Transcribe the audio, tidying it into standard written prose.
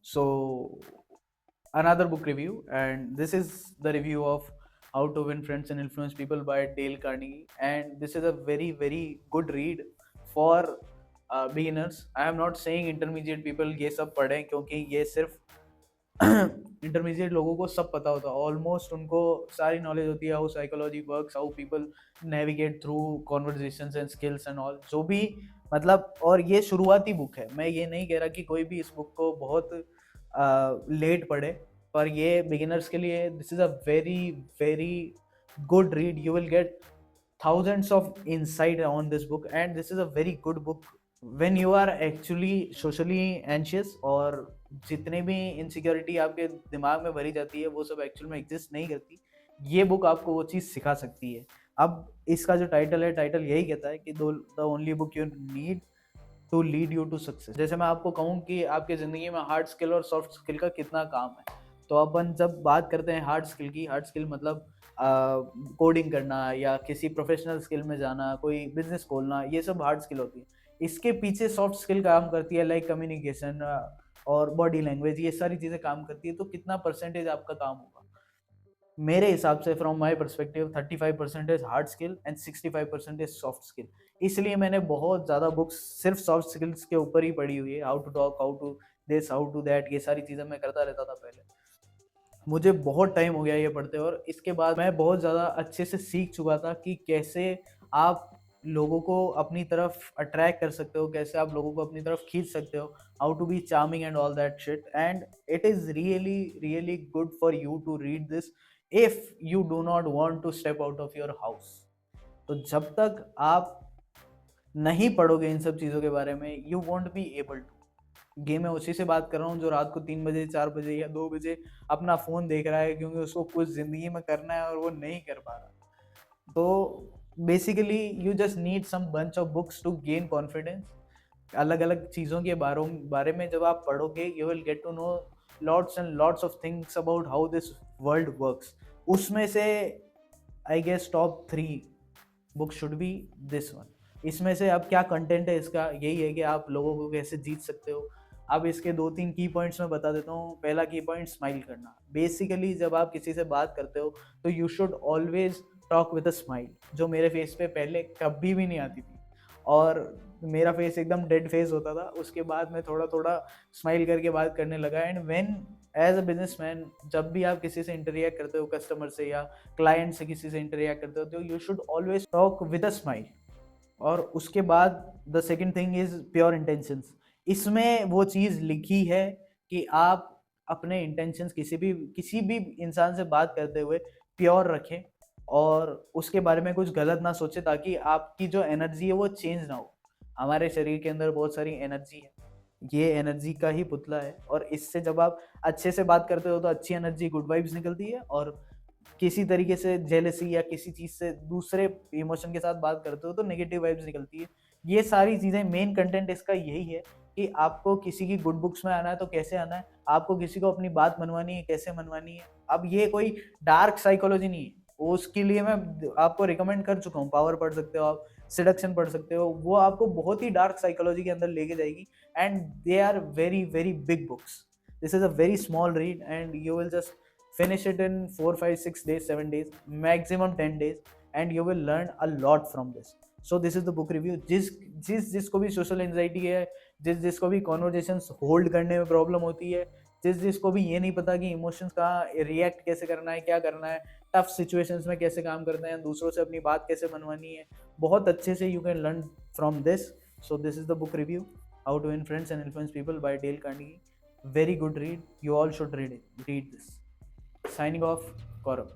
So, another book review, and this is the review of How to Win Friends and Influence People by Dale Carnegie. And this is a very, very good read for beginners. I am not saying intermediate people ये सब पढ़ें, क्योंकि ये सिर्फ intermediate लोगों को सब पता होता है, ऑलमोस्ट उनको सारी नॉलेज होती है, how psychology works, how people navigate through conversations and skills and all, जो भी मतलब। और ये शुरुआती बुक है, मैं ये नहीं कह रहा कि कोई भी इस बुक को बहुत लेट पढ़े, पर ये बिगिनर्स के लिए this is a very very good read. You will gate thousands of insight on this book, and this is a very good book when you are actually socially anxious, और जितने भी insecurity आपके दिमाग में भरी जाती है वो सब एक्चुअल में एग्जिस्ट नहीं करती. ये बुक आपको वो चीज़ सिखा सकती है. अब इसका जो टाइटल है, टाइटल यही कहता है कि the only book you need to lead you to success. जैसे मैं आपको कहूँ कि आपकी ज़िंदगी में हार्ड स्किल और सॉफ्ट स्किल का कितना काम है, तो अपन जब बात करते हैं हार्ड स्किल की, हार्ड स्किल मतलब कोडिंग करना या किसी प्रोफेशनल स्किल में जाना, कोई बिजनेस खोलना, ये सब हार्ड स्किल होती है. इसके पीछे सॉफ्ट स्किल काम करती है, लाइक कम्युनिकेशन और बॉडी लैंग्वेज, ये सारी चीज़ें काम करती है. तो कितना परसेंटेज आपका काम होगा? मेरे हिसाब से from my perspective 35% hard skill and 65% soft skill. इसलिए मैंने बहुत ज़्यादा बुक्स सिर्फ सॉफ्ट स्किल्स के ऊपर ही पढ़ी हुई है. How to talk, how to this, how to that, ये सारी चीज़ें मैं करता रहता था पहले. मुझे बहुत टाइम हो गया ये पढ़ते, और इसके बाद मैं बहुत ज़्यादा अच्छे से सीख चुका था कि कैसे आप लोगों को अपनी तरफ अट्रैक्ट कर सकते हो, कैसे आप लोगों को अपनी तरफ खींच सकते हो, how to be charming and all that shit. And it is really really good for you to read this if you do not want to step out of your house. तो जब तक आप नहीं पढ़ोगे इन सब चीज़ों के बारे में, you won't be able to. ये मैं उसी से बात कर रहा हूँ जो रात को 3 बजे, 4 बजे या 2 बजे अपना फ़ोन देख रहा है, क्योंकि उसको कुछ ज़िंदगी में करना है और वो नहीं कर पा रहा. तो basically you just need some bunch of books to gain confidence. अलग अलग चीज़ों के बारे में जब आप पढ़ोगे, you will get to know lots and lots of things about how this world works. उसमें से I guess top 3 book should be this one. इसमें से अब क्या कंटेंट है इसका, यही है कि आप लोगों को कैसे जीत सकते हो. अब इसके 2-3 की पॉइंट्स मैं बता देता हूँ. पहला की पॉइंट, स्माइल करना. बेसिकली जब आप किसी से बात करते हो तो you should always talk with a smile, जो मेरे फेस पे पहले कभी भी नहीं आती थी, और मेरा फेस एकदम डेड फेस होता था. उसके बाद मैं थोड़ा थोड़ा स्माइल करके बात करने लगा. And when as a businessman, जब भी आप किसी से इंटरेक्ट करते हो, कस्टमर से या क्लाइंट से किसी से इंटरेक्ट करते हो, तो you should always talk with a smile. और उसके बाद the second thing is pure intentions. इसमें वो चीज़ लिखी है कि आप अपने इंटेंशंस किसी भी इंसान से बात करते हुए प्योर रखें, और उसके बारे में कुछ गलत ना सोचें, ताकि आपकी जो एनर्जी है वो चेंज ना हो. हमारे शरीर के अंदर बहुत सारी एनर्जी है, ये एनर्जी का ही पुतला है, और इससे जब आप अच्छे से बात करते हो तो अच्छी एनर्जी, गुड वाइब्स निकलती है. और किसी तरीके से जेलसी या किसी चीज़ से दूसरे इमोशन के साथ बात करते हो तो नेगेटिव वाइब्स निकलती है. ये सारी चीज़ें, मेन कंटेंट इसका यही है कि आपको किसी की गुड बुक्स में आना है तो कैसे आना है, आपको किसी को अपनी बात मनवानी है कैसे मनवानी है. अब ये कोई डार्क साइकोलॉजी नहीं है, उसके लिए मैं आपको रिकमेंड कर चुका हूँ. पावर पढ़ सकते हो आप, सिडक्शन पढ़ सकते हो, वो आपको बहुत ही डार्क साइकोलॉजी के अंदर लेके जाएगी. And they are very very big books. This is a very small read and you will just finish it in 4, 5, 6 days, 7 days, maximum 10 days, and you will learn a lot from this. So this is the book review. जिसको भी social anxiety है, जिसको भी conversations hold करने में problem होती है, जिसको भी ये नहीं पता कि इमोशंस का रिएक्ट कैसे करना है, क्या करना है, टफ सिचुएशंस में कैसे काम करते हैं, दूसरों से अपनी बात कैसे मनवानी है, बहुत अच्छे से you can learn from this. So this is the book review, how to win friends and influence people by Dale Carnegie. Very good read. You all should read this. Signing off, Gaurav.